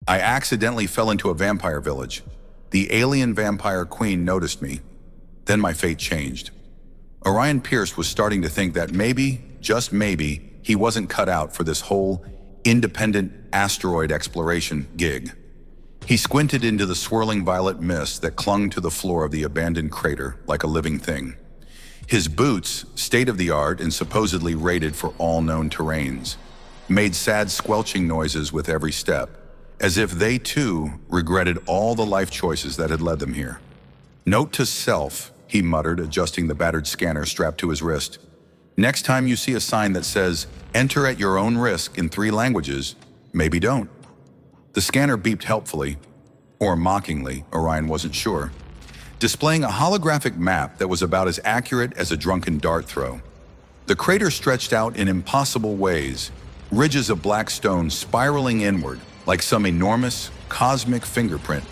I accidentally fell into a vampire village. The alien vampire queen noticed me. Then my fate changed. Orion Pierce was starting to think that maybe, just maybe, he wasn't cut out for this whole independent asteroid exploration gig. He squinted into the swirling violet mist that clung to the floor of the abandoned crater like a living thing. His boots, state-of-the-art and supposedly rated for all known terrains, made sad squelching noises with every step, as if they too regretted all the life choices that had led them here. Note to self, he muttered, adjusting the battered scanner strapped to his wrist. Next time you see a sign that says, "Enter at your own risk" in 3 languages, maybe don't. The scanner beeped helpfully, or mockingly, Orion wasn't sure, displaying a holographic map that was about as accurate as a drunken dart throw. The crater stretched out in impossible ways, ridges of black stone spiraling inward like some enormous, cosmic fingerprint.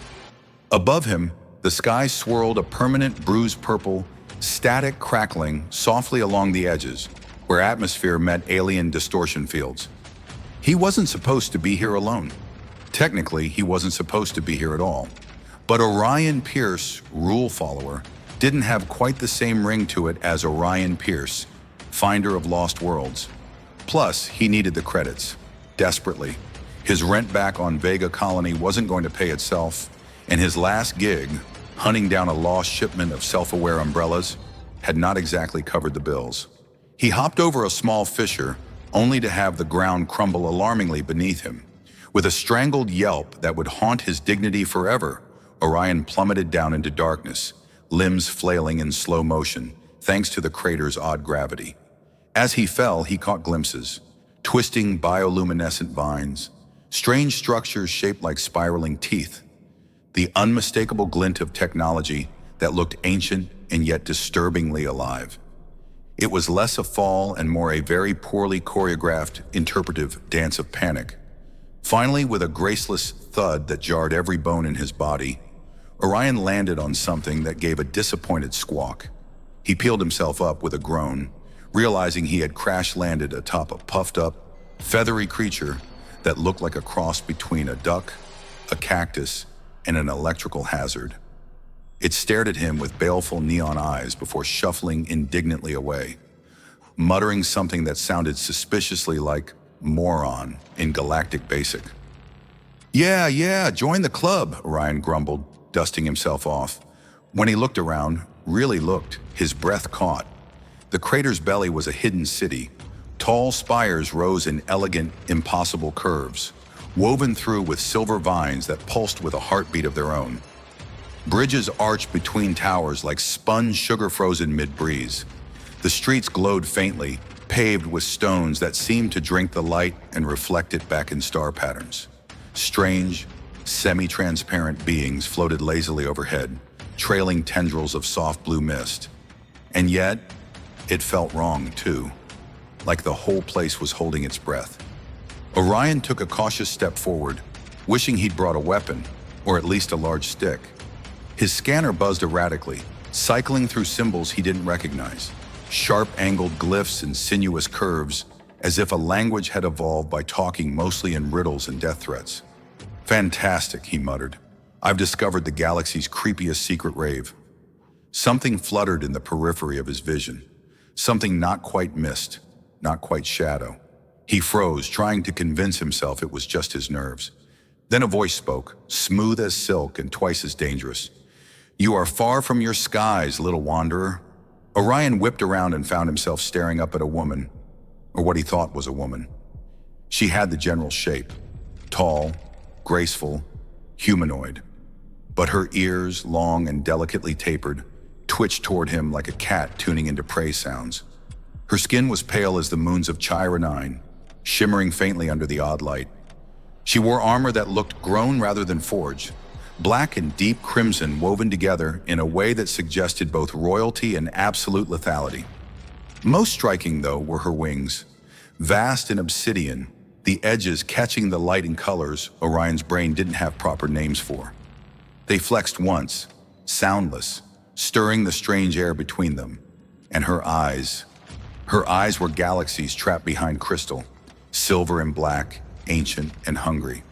Above him, the sky swirled a permanent bruised purple, static crackling softly along the edges, where atmosphere met alien distortion fields. He wasn't supposed to be here alone. Technically, he wasn't supposed to be here at all. But Orion Pierce, rule follower, didn't have quite the same ring to it as Orion Pierce, finder of lost worlds. Plus, he needed the credits, desperately. His rent back on Vega Colony wasn't going to pay itself, and his last gig, hunting down a lost shipment of self-aware umbrellas, had not exactly covered the bills. He hopped over a small fissure, only to have the ground crumble alarmingly beneath him. With a strangled yelp that would haunt his dignity forever, Orion plummeted down into darkness, limbs flailing in slow motion, thanks to the crater's odd gravity. As he fell, he caught glimpses, twisting bioluminescent vines, strange structures shaped like spiraling teeth, the unmistakable glint of technology that looked ancient and yet disturbingly alive. It was less a fall and more a very poorly choreographed, interpretive dance of panic. Finally, with a graceless thud that jarred every bone in his body, Orion landed on something that gave a disappointed squawk. He peeled himself up with a groan, realizing he had crash-landed atop a puffed-up, feathery creature that looked like a cross between a duck, a cactus, and an electrical hazard. It stared at him with baleful neon eyes before shuffling indignantly away, muttering something that sounded suspiciously like moron in Galactic Basic. Yeah, join the club, Orion grumbled, dusting himself off. When he looked around, really looked, his breath caught. The crater's belly was a hidden city. Tall spires rose in elegant, impossible curves, woven through with silver vines that pulsed with a heartbeat of their own. Bridges arched between towers like spun sugar frozen mid-breeze. The streets glowed faintly, paved with stones that seemed to drink the light and reflect it back in star patterns. Strange, semi-transparent beings floated lazily overhead, trailing tendrils of soft blue mist. And yet, it felt wrong too, like the whole place was holding its breath. Orion took a cautious step forward, wishing he'd brought a weapon, or at least a large stick. His scanner buzzed erratically, cycling through symbols he didn't recognize, sharp-angled glyphs and sinuous curves, as if a language had evolved by talking mostly in riddles and death threats. Fantastic, he muttered. I've discovered the galaxy's creepiest secret rave. Something fluttered in the periphery of his vision. Something not quite mist, not quite shadow. He froze, trying to convince himself it was just his nerves. Then a voice spoke, smooth as silk and twice as dangerous. You are far from your skies, little wanderer. Orion whipped around and found himself staring up at a woman, or what he thought was a woman. She had the general shape, tall, graceful, humanoid. But her ears, long and delicately tapered, twitched toward him like a cat tuning into prey sounds. Her skin was pale as the moons of Chira 9, shimmering faintly under the odd light. She wore armor that looked grown rather than forged, black and deep crimson woven together in a way that suggested both royalty and absolute lethality. Most striking, though, were her wings, vast and obsidian, the edges catching the light and colors Orion's brain didn't have proper names for. They flexed once, soundless, stirring the strange air between them, and her eyes were galaxies trapped behind crystal, silver and black, ancient and hungry.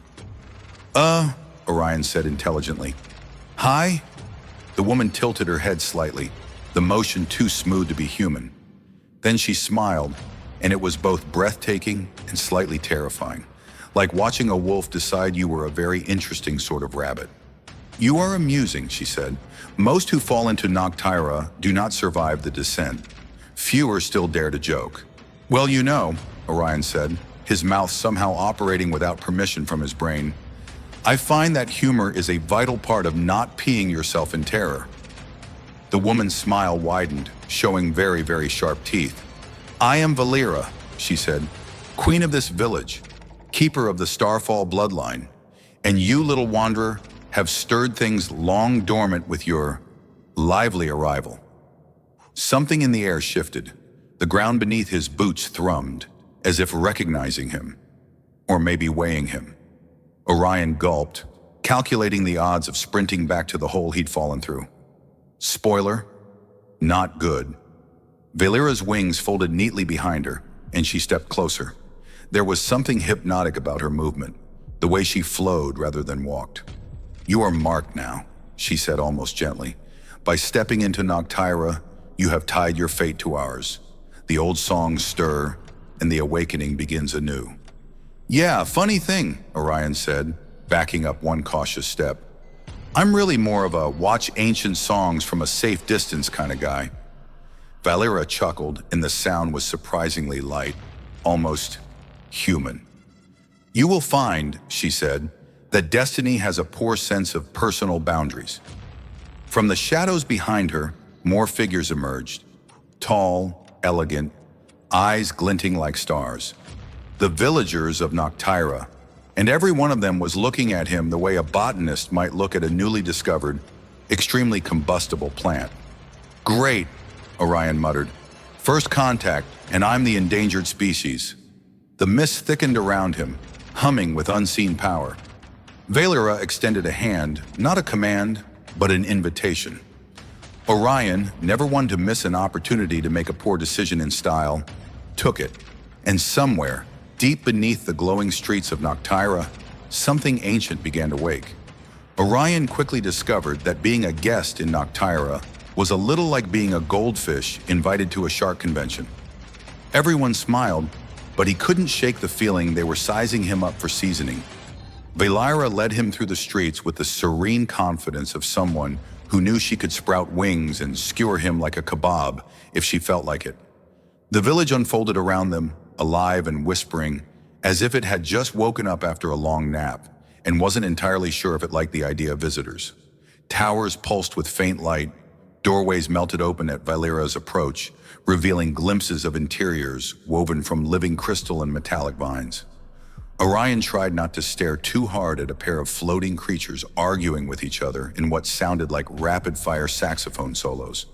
Orion said intelligently. Hi? The woman tilted her head slightly, the motion too smooth to be human. Then she smiled, and it was both breathtaking and slightly terrifying, like watching a wolf decide you were a very interesting sort of rabbit. You are amusing, she said. Most who fall into Noctira do not survive the descent. Fewer still dare to joke. Well, you know, Orion said, his mouth somehow operating without permission from his brain. I find that humor is a vital part of not peeing yourself in terror. The woman's smile widened, showing very, very sharp teeth. I am Valera, she said, queen of this village, keeper of the Starfall bloodline, and you, little wanderer, have stirred things long dormant with your lively arrival. Something in the air shifted. The ground beneath his boots thrummed, as if recognizing him, or maybe weighing him. Orion gulped, calculating the odds of sprinting back to the hole he'd fallen through. Spoiler, not good. Valera's wings folded neatly behind her, and she stepped closer. There was something hypnotic about her movement, the way she flowed rather than walked. You are marked now, she said almost gently. By stepping into Noctira, you have tied your fate to ours. The old songs stir, and the awakening begins anew. Yeah, funny thing, Orion said, backing up one cautious step. I'm really more of a watch ancient songs from a safe distance kind of guy. Valera chuckled, and the sound was surprisingly light, almost human. You will find, she said, that destiny has a poor sense of personal boundaries. From the shadows behind her, more figures emerged, tall, elegant, eyes glinting like stars. The villagers of Noctira, and every one of them was looking at him the way a botanist might look at a newly discovered, extremely combustible plant. Great, Orion muttered. First contact, and I'm the endangered species. The mist thickened around him, humming with unseen power. Valera extended a hand, not a command, but an invitation. Orion, never one to miss an opportunity to make a poor decision in style, took it, and somewhere, deep beneath the glowing streets of Noctira, something ancient began to wake. Orion quickly discovered that being a guest in Noctira was a little like being a goldfish invited to a shark convention. Everyone smiled, but he couldn't shake the feeling they were sizing him up for seasoning. Valera led him through the streets with the serene confidence of someone who knew she could sprout wings and skewer him like a kebab if she felt like it. The village unfolded around them, alive and whispering, as if it had just woken up after a long nap and wasn't entirely sure if it liked the idea of visitors. Towers pulsed with faint light, doorways melted open at Valera's approach, revealing glimpses of interiors woven from living crystal and metallic vines. Orion tried not to stare too hard at a pair of floating creatures arguing with each other in what sounded like rapid-fire saxophone solos.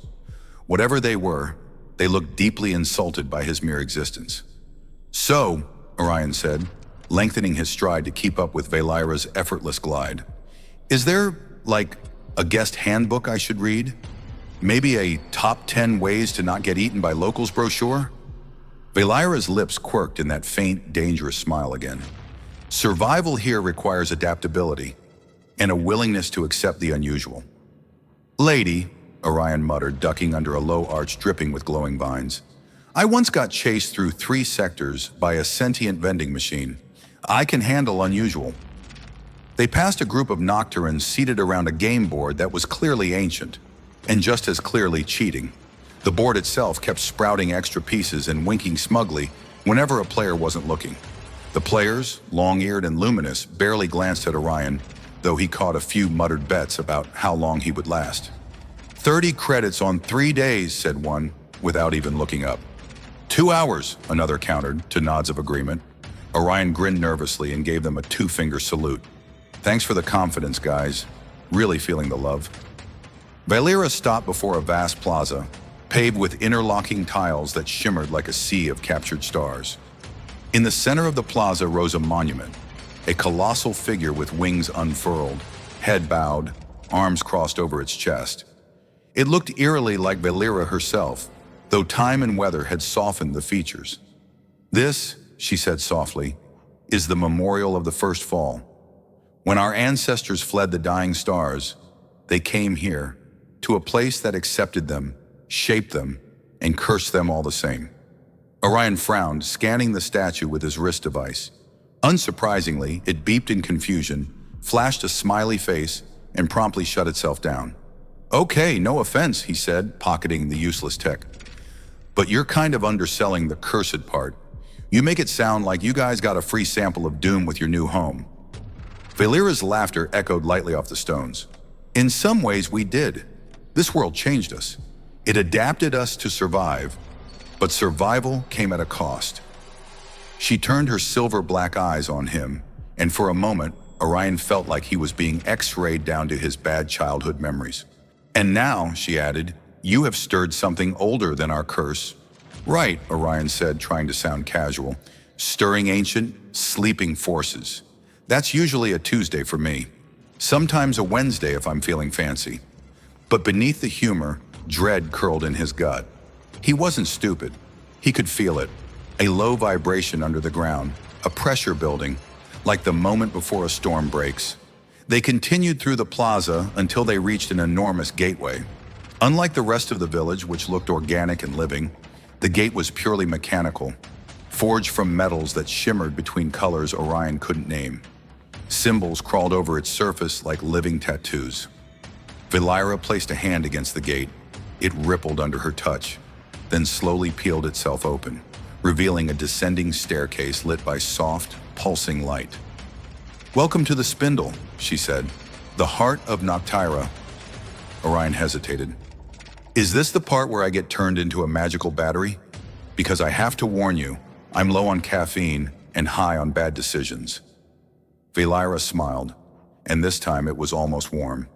Whatever they were, they looked deeply insulted by his mere existence. So, Orion said, lengthening his stride to keep up with Valera's effortless glide, is there, like, a guest handbook I should read? Maybe a top 10 ways to not get eaten by locals brochure? Valera's lips quirked in that faint, dangerous smile again. Survival here requires adaptability and a willingness to accept the unusual. Lady, Orion muttered, ducking under a low arch dripping with glowing vines, I once got chased through 3 sectors by a sentient vending machine. I can handle unusual. They passed a group of Nocturans seated around a game board that was clearly ancient, and just as clearly cheating. The board itself kept sprouting extra pieces and winking smugly whenever a player wasn't looking. The players, long-eared and luminous, barely glanced at Orion, though he caught a few muttered bets about how long he would last. 30 credits on 3 days, said one, without even looking up. 2 hours, another countered, to nods of agreement. Orion grinned nervously and gave them a 2-finger salute. Thanks for the confidence, guys. Really feeling the love. Valera stopped before a vast plaza, paved with interlocking tiles that shimmered like a sea of captured stars. In the center of the plaza rose a monument, a colossal figure with wings unfurled, head bowed, arms crossed over its chest. It looked eerily like Valera herself, though time and weather had softened the features. This, she said softly, is the memorial of the first fall. When our ancestors fled the dying stars, they came here, to a place that accepted them, shaped them, and cursed them all the same. Orion frowned, scanning the statue with his wrist device. Unsurprisingly, it beeped in confusion, flashed a smiley face, and promptly shut itself down. "Okay, no offense," he said, pocketing the useless tech. "But you're kind of underselling the cursed part. You make it sound like you guys got a free sample of doom with your new home." Valera's laughter echoed lightly off the stones. "In some ways, we did. This world changed us. It adapted us to survive, but survival came at a cost." She turned her silver-black eyes on him, and for a moment, Orion felt like he was being X-rayed down to his bad childhood memories. "And now," she added, "you have stirred something older than our curse." "Right," Orion said, trying to sound casual. "Stirring ancient, sleeping forces. That's usually a Tuesday for me. Sometimes a Wednesday if I'm feeling fancy." But beneath the humor, dread curled in his gut. He wasn't stupid. He could feel it. A low vibration under the ground, a pressure building, like the moment before a storm breaks. They continued through the plaza until they reached an enormous gateway. Unlike the rest of the village, which looked organic and living, the gate was purely mechanical, forged from metals that shimmered between colors Orion couldn't name. Symbols crawled over its surface like living tattoos. Valera placed a hand against the gate. It rippled under her touch, then slowly peeled itself open, revealing a descending staircase lit by soft, pulsing light. "Welcome to the Spindle," she said. "The heart of Noctira." Orion hesitated. "Is this the part where I get turned into a magical battery? Because I have to warn you, I'm low on caffeine and high on bad decisions." Valera smiled, and this time it was almost warm.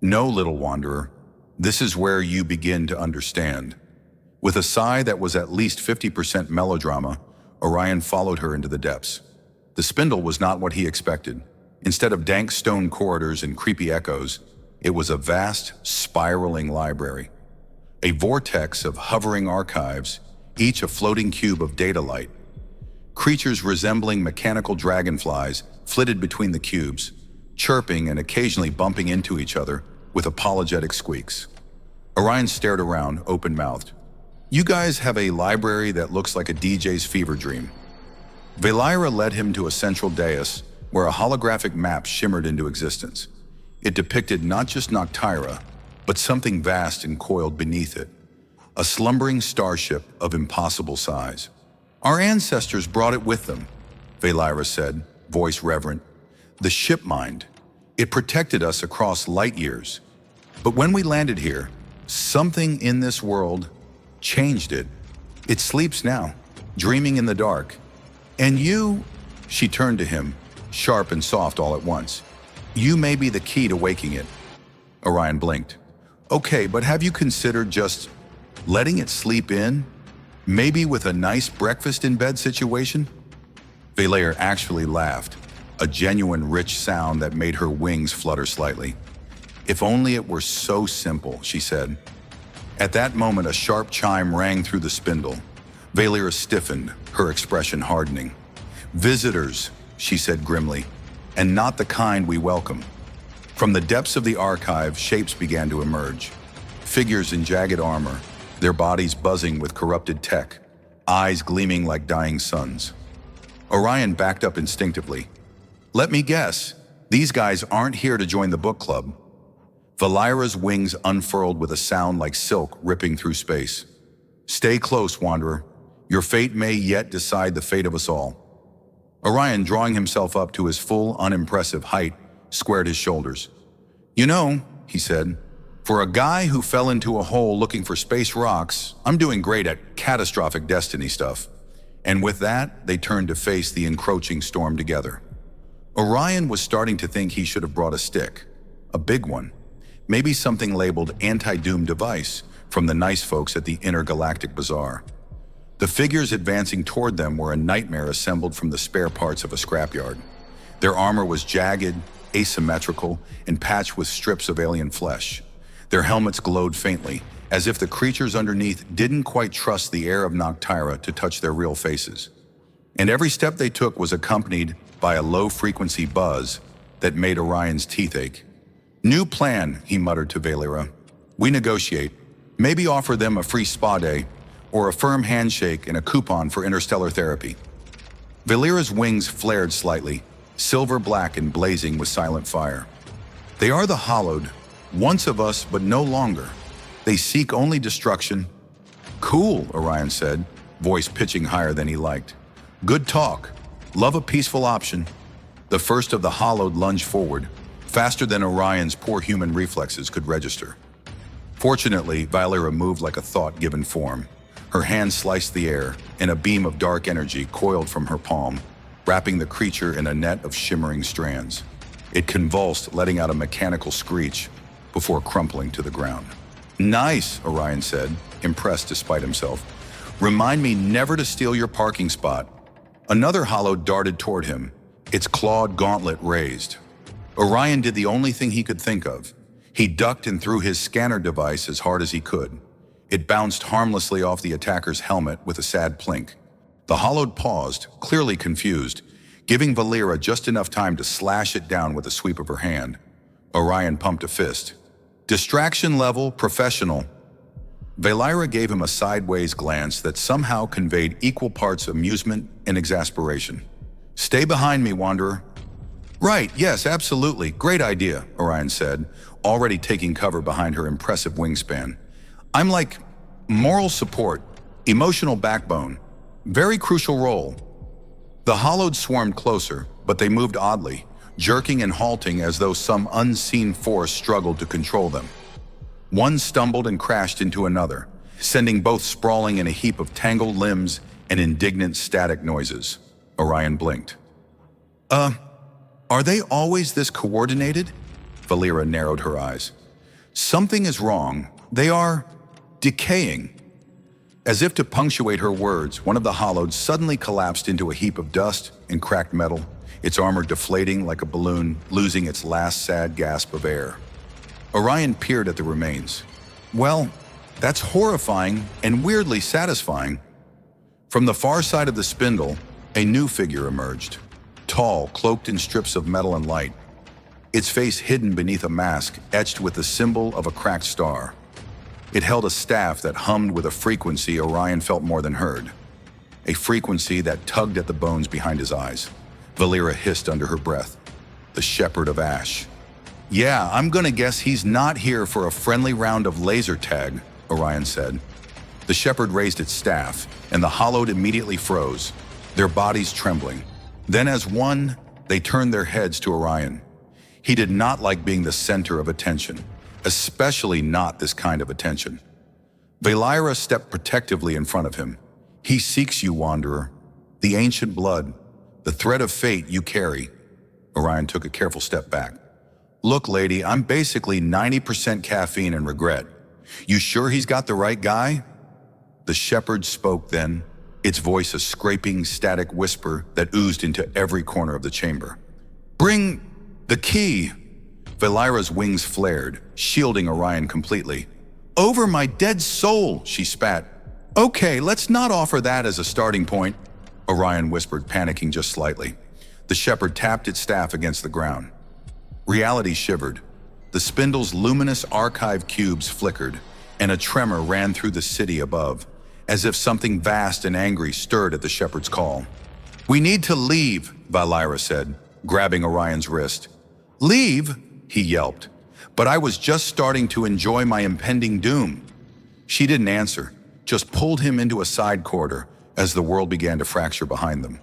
"No, little wanderer, this is where you begin to understand." With a sigh that was at least 50% melodrama, Orion followed her into the depths. The Spindle was not what he expected. Instead of dank stone corridors and creepy echoes, it was a vast, spiraling library. A vortex of hovering archives, each a floating cube of data light. Creatures resembling mechanical dragonflies flitted between the cubes, chirping and occasionally bumping into each other with apologetic squeaks. Orion stared around, open-mouthed. "You guys have a library that looks like a DJ's fever dream." Valera led him to a central dais where a holographic map shimmered into existence. It depicted not just Noctira, but something vast and coiled beneath it. A slumbering starship of impossible size. "Our ancestors brought it with them," Valera said, voice reverent. "The ship mind. It protected us across light years. But when we landed here, something in this world changed it. It sleeps now, dreaming in the dark. And you," she turned to him, sharp and soft all at once, "you may be the key to waking it." Orion blinked. "Okay, but have you considered just letting it sleep in? Maybe with a nice breakfast in bed situation?" Valera actually laughed, a genuine rich sound that made her wings flutter slightly. "If only it were so simple," she said. At that moment, a sharp chime rang through the Spindle. Valera stiffened, her expression hardening. "Visitors," she said grimly, "and not the kind we welcome." From the depths of the archive, shapes began to emerge. Figures in jagged armor, their bodies buzzing with corrupted tech, eyes gleaming like dying suns. Orion backed up instinctively. "Let me guess, these guys aren't here to join the book club." Valera's wings unfurled with a sound like silk ripping through space. "Stay close, Wanderer. Your fate may yet decide the fate of us all." Orion, drawing himself up to his full, unimpressive height, squared his shoulders. "You know," he said, "for a guy who fell into a hole looking for space rocks, I'm doing great at catastrophic destiny stuff." And with that, they turned to face the encroaching storm together. Orion was starting to think he should have brought a stick, a big one. Maybe something labeled anti-doom device from the nice folks at the intergalactic bazaar. The figures advancing toward them were a nightmare assembled from the spare parts of a scrapyard. Their armor was jagged, asymmetrical, and patched with strips of alien flesh. Their helmets glowed faintly, as if the creatures underneath didn't quite trust the air of Noctira to touch their real faces. And every step they took was accompanied by a low-frequency buzz, that made Orion's teeth ache. "New plan," he muttered to Valera. "We negotiate. Maybe offer them a free spa day, or a firm handshake and a coupon for interstellar therapy." Valera's wings flared slightly, silver black and blazing with silent fire. "They are the hallowed, once of us but no longer. They seek only destruction." "Cool," Orion said, voice pitching higher than he liked. "Good talk. Love a peaceful option." The first of the hallowed lunged forward, faster than Orion's poor human reflexes could register. Fortunately, Valera moved like a thought given form. Her hand sliced the air, and a beam of dark energy coiled from her palm, wrapping the creature in a net of shimmering strands. It convulsed, letting out a mechanical screech before crumpling to the ground. "Nice," Orion said, impressed despite himself. "Remind me never to steal your parking spot." Another hollow darted toward him, its clawed gauntlet raised. Orion did the only thing he could think of. He ducked and threw his scanner device as hard as he could. It bounced harmlessly off the attacker's helmet with a sad plink. The hollowed paused, clearly confused, giving Valera just enough time to slash it down with a sweep of her hand. Orion pumped a fist. "Distraction level, professional." Valera gave him a sideways glance that somehow conveyed equal parts amusement and exasperation. "Stay behind me, Wanderer." "Right, yes, absolutely. Great idea," Orion said, already taking cover behind her impressive wingspan. "I'm like moral support, emotional backbone. Very crucial role." The hollowed swarmed closer, but they moved oddly, jerking and halting as though some unseen force struggled to control them. One stumbled and crashed into another, sending both sprawling in a heap of tangled limbs and indignant static noises. Orion blinked. Are they always this coordinated?" Valera narrowed her eyes. "Something is wrong. They are decaying." As if to punctuate her words, one of the hollowed suddenly collapsed into a heap of dust and cracked metal, its armor deflating like a balloon, losing its last sad gasp of air. Orion peered at the remains. "Well, that's horrifying and weirdly satisfying." From the far side of the spindle, a new figure emerged. Tall, cloaked in strips of metal and light, its face hidden beneath a mask etched with the symbol of a cracked star. It held a staff that hummed with a frequency Orion felt more than heard, a frequency that tugged at the bones behind his eyes. Valera hissed under her breath. "The Shepherd of Ash." "Yeah, I'm gonna guess he's not here for a friendly round of laser tag," Orion said. The Shepherd raised its staff, and the hollowed immediately froze, their bodies trembling. Then as one, they turned their heads to Orion. He did not like being the center of attention, especially not this kind of attention. Valera stepped protectively in front of him. "He seeks you, Wanderer. The ancient blood, the thread of fate you carry." Orion took a careful step back. "Look, lady, I'm basically 90% caffeine and regret. You sure he's got the right guy?" The Shepherd spoke then, its voice a scraping, static whisper that oozed into every corner of the chamber. "Bring the key." Valera's wings flared, shielding Orion completely. "Over my dead soul," she spat. "Okay, let's not offer that as a starting point," Orion whispered, panicking just slightly. The Shepherd tapped its staff against the ground. Reality shivered. The spindle's luminous archive cubes flickered, and a tremor ran through the city above, as if something vast and angry stirred at the Shepherd's call. "We need to leave," Valera said, grabbing Orion's wrist. "Leave?" he yelped. "But I was just starting to enjoy my impending doom." She didn't answer, just pulled him into a side corridor as the world began to fracture behind them.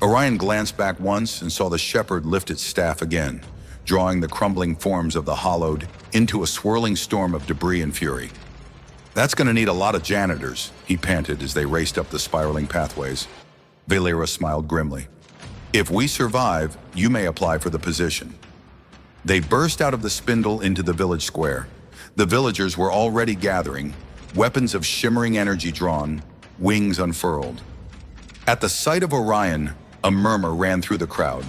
Orion glanced back once and saw the Shepherd lift its staff again, drawing the crumbling forms of the hollowed into a swirling storm of debris and fury. "That's going to need a lot of janitors," he panted as they raced up the spiraling pathways. Valera smiled grimly. "If we survive, you may apply for the position." They burst out of the spindle into the village square. The villagers were already gathering, weapons of shimmering energy drawn, wings unfurled. At the sight of Orion, a murmur ran through the crowd,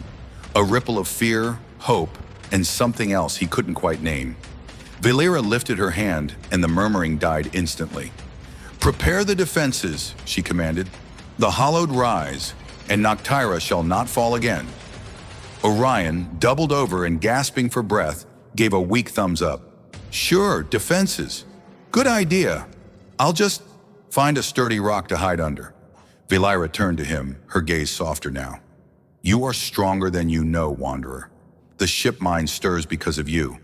a ripple of fear, hope, and something else he couldn't quite name. Valera lifted her hand, and the murmuring died instantly. "Prepare the defenses," she commanded. "The hollowed rise, and Noctira shall not fall again." Orion doubled over and, gasping for breath, gave a weak thumbs up. Sure, defenses. Good idea. I'll just find a sturdy rock to hide under. Valira turned to him, her gaze softer now. You are stronger than you know, Wanderer. The ship mind stirs because of you.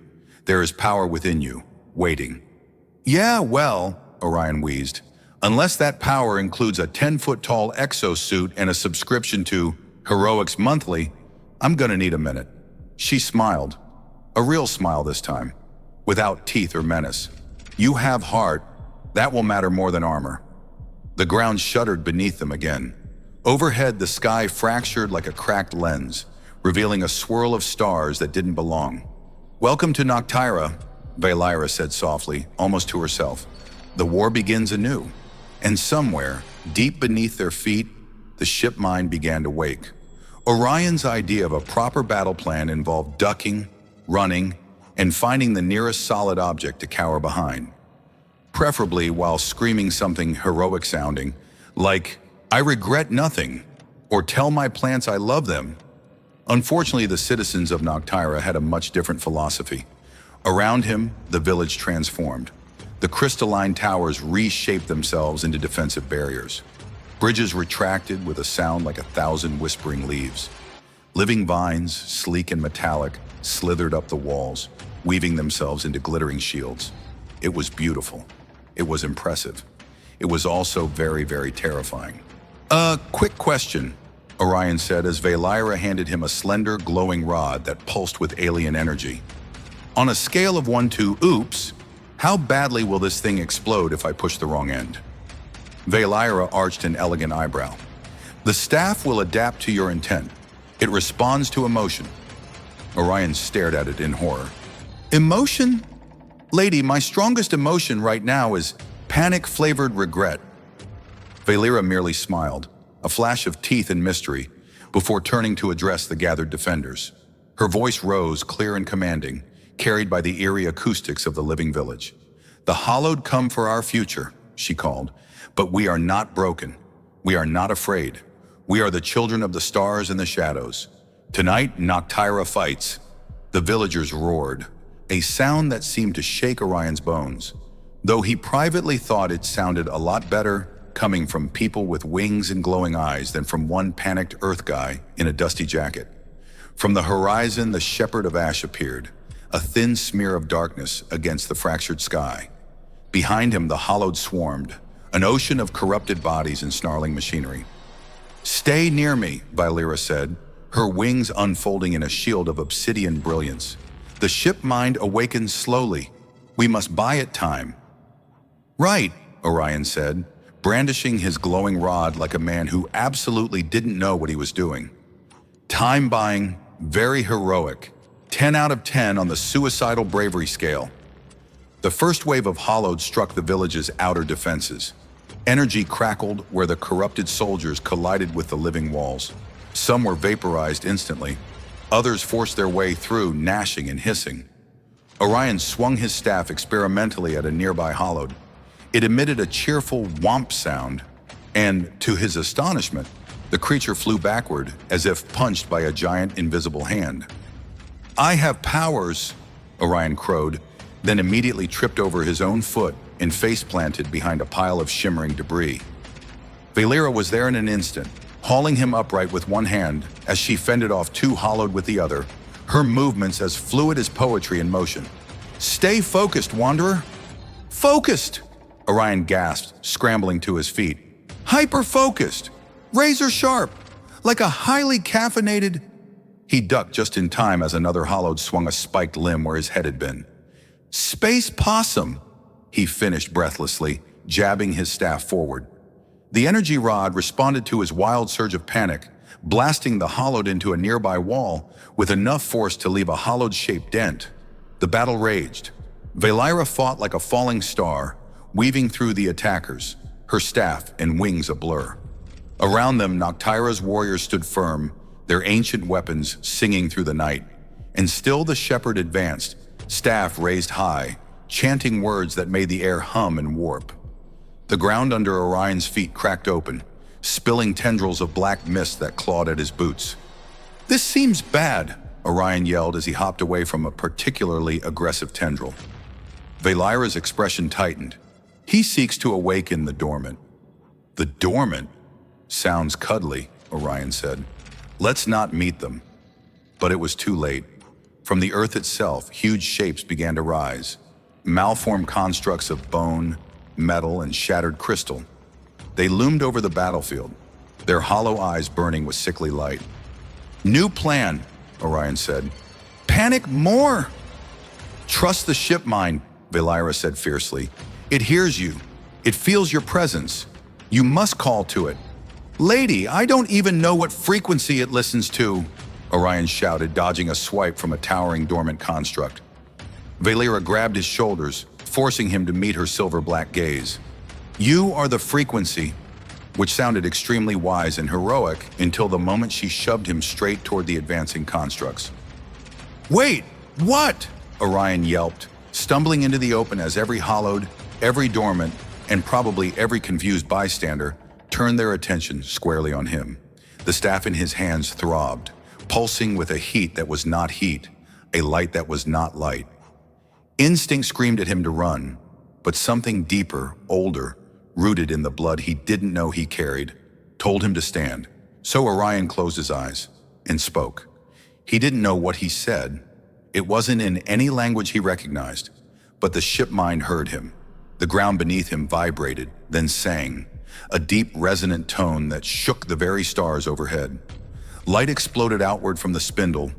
There is power within you, waiting. Yeah, well, Orion wheezed. Unless that power includes a 10-foot-tall exosuit and a subscription to Heroics Monthly, I'm gonna need a minute. She smiled. A real smile this time, without teeth or menace. You have heart. That will matter more than armor. The ground shuddered beneath them again. Overhead, the sky fractured like a cracked lens, revealing a swirl of stars that didn't belong. Welcome to Noctira, Valira said softly, almost to herself. The war begins anew. And somewhere, deep beneath their feet, the ship mind began to wake. Orion's idea of a proper battle plan involved ducking, running, and finding the nearest solid object to cower behind. Preferably while screaming something heroic-sounding, like, I regret nothing, or tell my plants I love them. Unfortunately, the citizens of Noctira had a much different philosophy. Around him, the village transformed. The crystalline towers reshaped themselves into defensive barriers. Bridges retracted with a sound like 1,000 whispering leaves. Living vines, sleek and metallic, slithered up the walls, weaving themselves into glittering shields. It was beautiful. It was impressive. It was also very, very terrifying. Quick question, Orion said as Valira handed him a slender, glowing rod that pulsed with alien energy. On a scale of 1 to oops, how badly will this thing explode if I push the wrong end? Valira arched an elegant eyebrow. The staff will adapt to your intent. It responds to emotion. Orion stared at it in horror. Emotion? Lady, my strongest emotion right now is panic-flavored regret. Valira merely smiled, a flash of teeth and mystery, before turning to address the gathered defenders. Her voice rose, clear and commanding, carried by the eerie acoustics of the living village. The hallowed come for our future, she called, but we are not broken. We are not afraid. We are the children of the stars and the shadows. Tonight, Noctira fights. The villagers roared, a sound that seemed to shake Orion's bones, though he privately thought it sounded a lot better coming from people with wings and glowing eyes than from one panicked earth guy in a dusty jacket. From the horizon, the shepherd of ash appeared, a thin smear of darkness against the fractured sky. Behind him, the hollowed swarmed, an ocean of corrupted bodies and snarling machinery. Stay near me, Valira said, her wings unfolding in a shield of obsidian brilliance. The ship mind awakens slowly. We must buy it time. Right, Orion said, brandishing his glowing rod like a man who absolutely didn't know what he was doing. Time buying, very heroic. 10 out of 10 on the suicidal bravery scale. The first wave of hollowed struck the village's outer defenses. Energy crackled where the corrupted soldiers collided with the living walls. Some were vaporized instantly. Others forced their way through, gnashing and hissing. Orion swung his staff experimentally at a nearby hollowed. It emitted a cheerful whomp sound, and, to his astonishment, the creature flew backward as if punched by a giant invisible hand. I have powers, Orion crowed, then immediately tripped over his own foot and face-planted behind a pile of shimmering debris. Valira was there in an instant, hauling him upright with one hand as she fended off two hollowed with the other, her movements as fluid as poetry in motion. Stay focused, Wanderer. Focused! Orion gasped, scrambling to his feet. Hyper-focused! Razor sharp! Like a highly caffeinated... He ducked just in time as another hollowed swung a spiked limb where his head had been. Space possum! He finished breathlessly, jabbing his staff forward. The energy rod responded to his wild surge of panic, blasting the hollowed into a nearby wall with enough force to leave a hollowed-shaped dent. The battle raged. Valira fought like a falling star, weaving through the attackers, her staff and wings a blur. Around them, Noctira's warriors stood firm, their ancient weapons singing through the night. And still the shepherd advanced, staff raised high, chanting words that made the air hum and warp. The ground under Orion's feet cracked open, spilling tendrils of black mist that clawed at his boots. This seems bad, Orion yelled as he hopped away from a particularly aggressive tendril. Valira's expression tightened. He seeks to awaken the dormant. The dormant? Sounds cuddly, Orion said. Let's not meet them. But it was too late. From the earth itself, huge shapes began to rise. Malformed constructs of bone, metal, and shattered crystal. They loomed over the battlefield, their hollow eyes burning with sickly light. New plan, Orion said. Panic more! Trust the ship mind, Valira said fiercely. It hears you. It feels your presence. You must call to it. Lady, I don't even know what frequency it listens to, Orion shouted, dodging a swipe from a towering dormant construct. Valira grabbed his shoulders, forcing him to meet her silver-black gaze. You are the frequency, which sounded extremely wise and heroic until the moment she shoved him straight toward the advancing constructs. Wait, what? Orion yelped, stumbling into the open as every hollowed, every dormant, and probably every confused bystander turned their attention squarely on him. The staff in his hands throbbed, pulsing with a heat that was not heat, a light that was not light. Instinct screamed at him to run, but something deeper, older, rooted in the blood he didn't know he carried, told him to stand. So Orion closed his eyes and spoke. He didn't know what he said. It wasn't in any language he recognized, but the ship mind heard him. The ground beneath him vibrated, then sang, a deep, resonant tone that shook the very stars overhead. Light exploded outward from the spindle,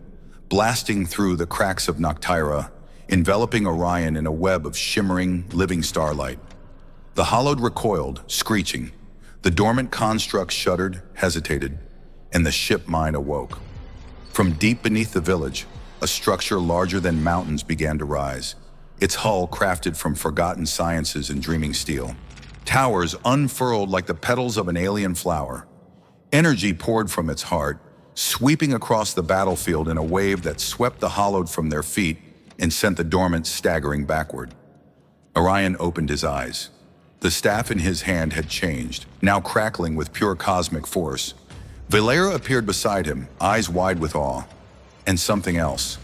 blasting through the cracks of Noctira, enveloping Orion in a web of shimmering, living starlight. The hollowed recoiled, screeching. The dormant construct shuddered, hesitated, and the ship mind awoke. From deep beneath the village, a structure larger than mountains began to rise, its hull crafted from forgotten sciences and dreaming steel. Towers unfurled like the petals of an alien flower. Energy poured from its heart, sweeping across the battlefield in a wave that swept the hollowed from their feet and sent the dormant staggering backward. Orion opened his eyes. The staff in his hand had changed, now crackling with pure cosmic force. Valera appeared beside him, eyes wide with awe. And something else.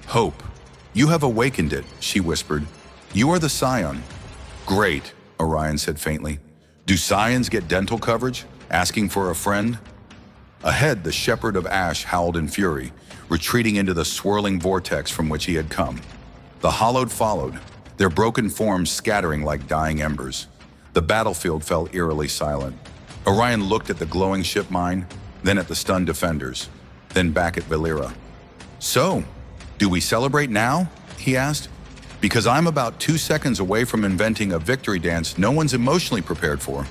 Hope. You have awakened it, she whispered. You are the scion. Great, Orion said faintly. Do scions get dental coverage? Asking for a friend? Ahead, the shepherd of ash howled in fury, retreating into the swirling vortex from which he had come. The hollowed followed, their broken forms scattering like dying embers. The battlefield fell eerily silent. Orion looked at the glowing ship mine, then at the stunned defenders, then back at Valera. So, do we celebrate now? He asked. Because I'm about 2 seconds away from inventing a victory dance no one's emotionally prepared for.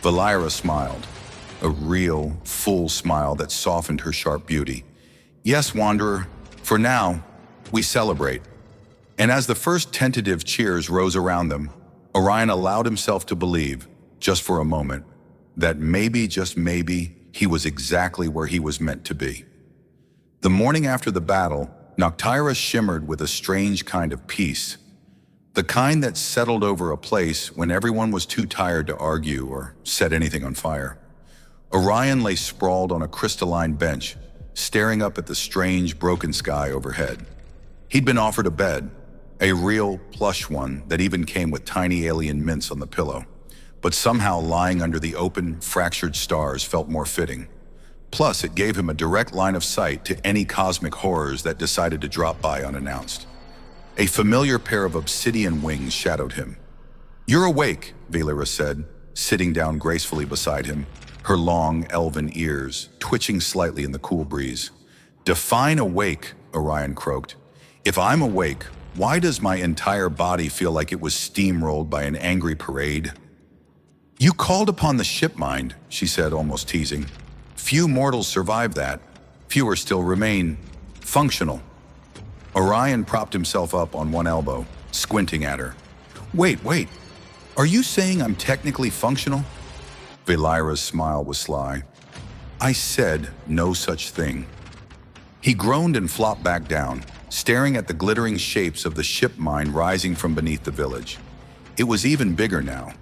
Valera smiled, a real, full smile that softened her sharp beauty. Yes, Wanderer, for now, we celebrate. And as the first tentative cheers rose around them, Orion allowed himself to believe, just for a moment, that maybe, just maybe, he was exactly where he was meant to be. The morning after the battle, Noctira shimmered with a strange kind of peace, the kind that settled over a place when everyone was too tired to argue or set anything on fire. Orion lay sprawled on a crystalline bench, staring up at the strange, broken sky overhead. He'd been offered a bed, a real, plush one that even came with tiny alien mints on the pillow, but somehow lying under the open, fractured stars felt more fitting. Plus, it gave him a direct line of sight to any cosmic horrors that decided to drop by unannounced. A familiar pair of obsidian wings shadowed him. You're awake, Valera said, sitting down gracefully beside him, her long, elven ears twitching slightly in the cool breeze. Define awake, Orion croaked. If I'm awake, why does my entire body feel like it was steamrolled by an angry parade? You called upon the ship mind, she said, almost teasing. Few mortals survive that. Fewer still remain functional. Orion propped himself up on one elbow, squinting at her. Wait. Are you saying I'm technically functional? Valira's smile was sly. I said no such thing. He groaned and flopped back down, staring at the glittering shapes of the ship mine rising from beneath the village. It was even bigger now.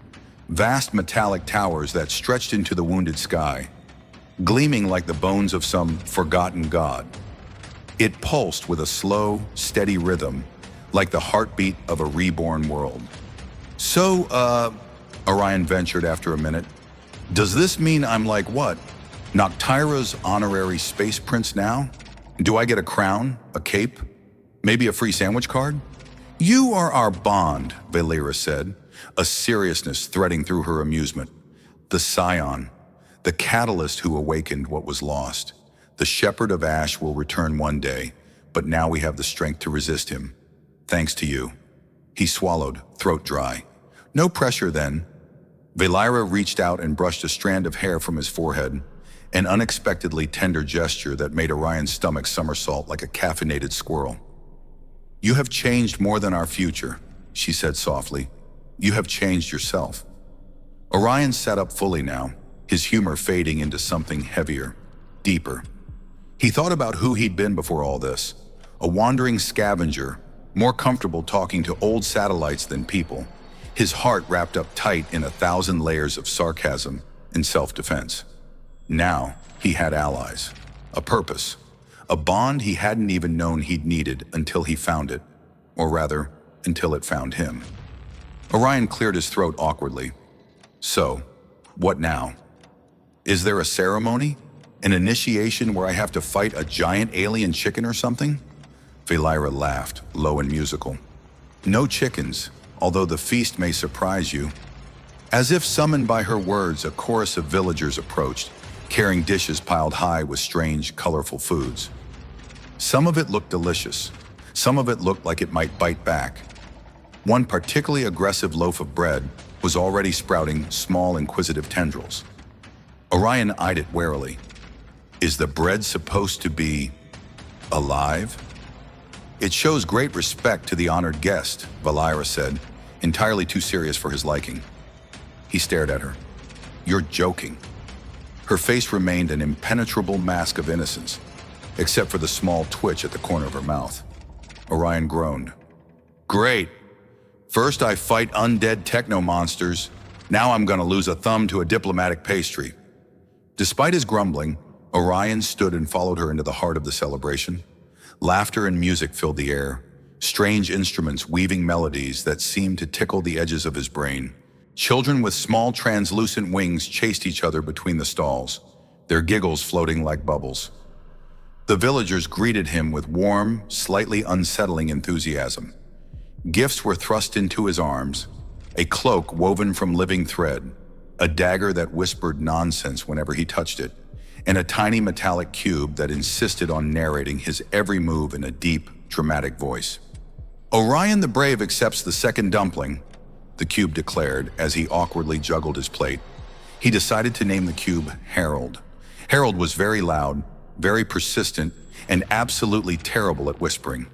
Vast metallic towers that stretched into the wounded sky. gleaming like the bones of some forgotten god. It pulsed with a slow, steady rhythm, like the heartbeat of a reborn world. So, Orion ventured after a minute, does this mean I'm like what? Noctira's honorary space prince now? Do I get a crown, a cape, maybe a free sandwich card? You are our bond, Valera said, a seriousness threading through her amusement. The scion, the catalyst who awakened what was lost. The shepherd of Ash will return one day, but now we have the strength to resist him. Thanks to you. He swallowed, throat dry. No pressure then. Valera reached out and brushed a strand of hair from his forehead, an unexpectedly tender gesture that made Orion's stomach somersault like a caffeinated squirrel. You have changed more than our future, she said softly. You have changed yourself. Orion sat up fully now, his humor fading into something heavier, deeper. He thought about who he'd been before all this, a wandering scavenger, more comfortable talking to old satellites than people, his heart wrapped up tight in 1,000 layers of sarcasm and self-defense. Now he had allies, a purpose, a bond he hadn't even known he'd needed until he found it, or rather, until it found him. Orion cleared his throat awkwardly. So, what now? Is there a ceremony? An initiation where I have to fight a giant alien chicken or something? Valera laughed, low and musical. No chickens, although the feast may surprise you. As if summoned by her words, a chorus of villagers approached, carrying dishes piled high with strange, colorful foods. Some of it looked delicious. Some of it looked like it might bite back. One particularly aggressive loaf of bread was already sprouting small, inquisitive tendrils. Orion eyed it warily. Is the bread supposed to be alive? It shows great respect to the honored guest, Valera said, entirely too serious for his liking. He stared at her. You're joking. Her face remained an impenetrable mask of innocence, except for the small twitch at the corner of her mouth. Orion groaned. Great. First I fight undead techno-monsters. Now I'm gonna lose a thumb to a diplomatic pastry. Despite his grumbling, Orion stood and followed her into the heart of the celebration. Laughter and music filled the air, strange instruments weaving melodies that seemed to tickle the edges of his brain. Children with small translucent wings chased each other between the stalls, their giggles floating like bubbles. The villagers greeted him with warm, slightly unsettling enthusiasm. Gifts were thrust into his arms, a cloak woven from living thread, a dagger that whispered nonsense whenever he touched it, and a tiny metallic cube that insisted on narrating his every move in a deep, dramatic voice. Orion the Brave accepts the second dumpling, the cube declared as he awkwardly juggled his plate. He decided to name the cube Harold. Harold was very loud, very persistent, and absolutely terrible at whispering.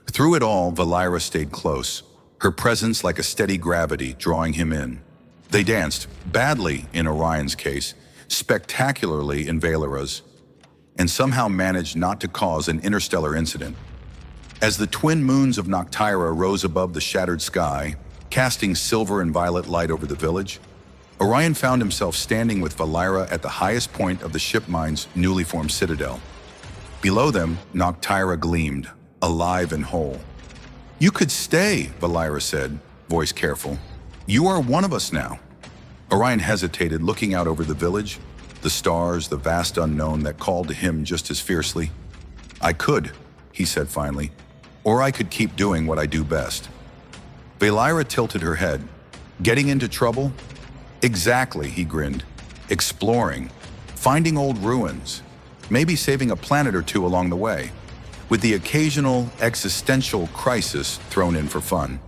Through it all, Valera stayed close, her presence like a steady gravity drawing him in. They danced, badly in Orion's case, spectacularly in Valera's, and somehow managed not to cause an interstellar incident. As the twin moons of Noctira rose above the shattered sky, casting silver and violet light over the village, Orion found himself standing with Valera at the highest point of the ship mine's newly formed citadel. Below them, Noctira gleamed, alive and whole. You could stay, Valera said, voice careful. You are one of us now. Orion hesitated, looking out over the village, the stars, the vast unknown that called to him just as fiercely. I could, he said finally, or I could keep doing what I do best. Valera tilted her head. Getting into trouble? Exactly, he grinned. Exploring, finding old ruins, maybe saving a planet or two along the way, with the occasional existential crisis thrown in for fun.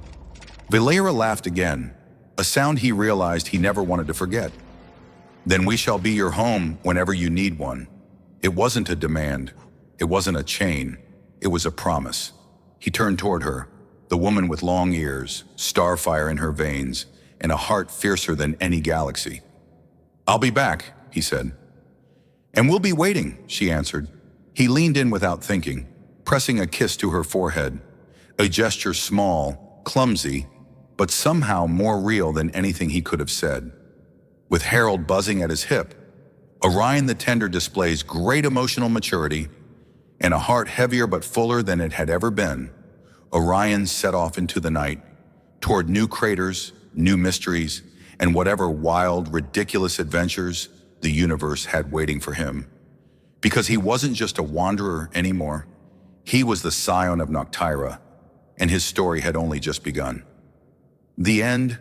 Valera laughed again, a sound he realized he never wanted to forget. Then we shall be your home whenever you need one. It wasn't a demand. It wasn't a chain. It was a promise. He turned toward her, the woman with long ears, starfire in her veins, and a heart fiercer than any galaxy. I'll be back, he said. And we'll be waiting, she answered. He leaned in without thinking, pressing a kiss to her forehead, a gesture small, clumsy, but somehow more real than anything he could have said. With Harold buzzing at his hip, Orion the Tender displays great emotional maturity and a heart heavier but fuller than it had ever been. Orion set off into the night, toward new craters, new mysteries, and whatever wild, ridiculous adventures the universe had waiting for him. Because he wasn't just a wanderer anymore. He was the scion of Noctira, and his story had only just begun. The end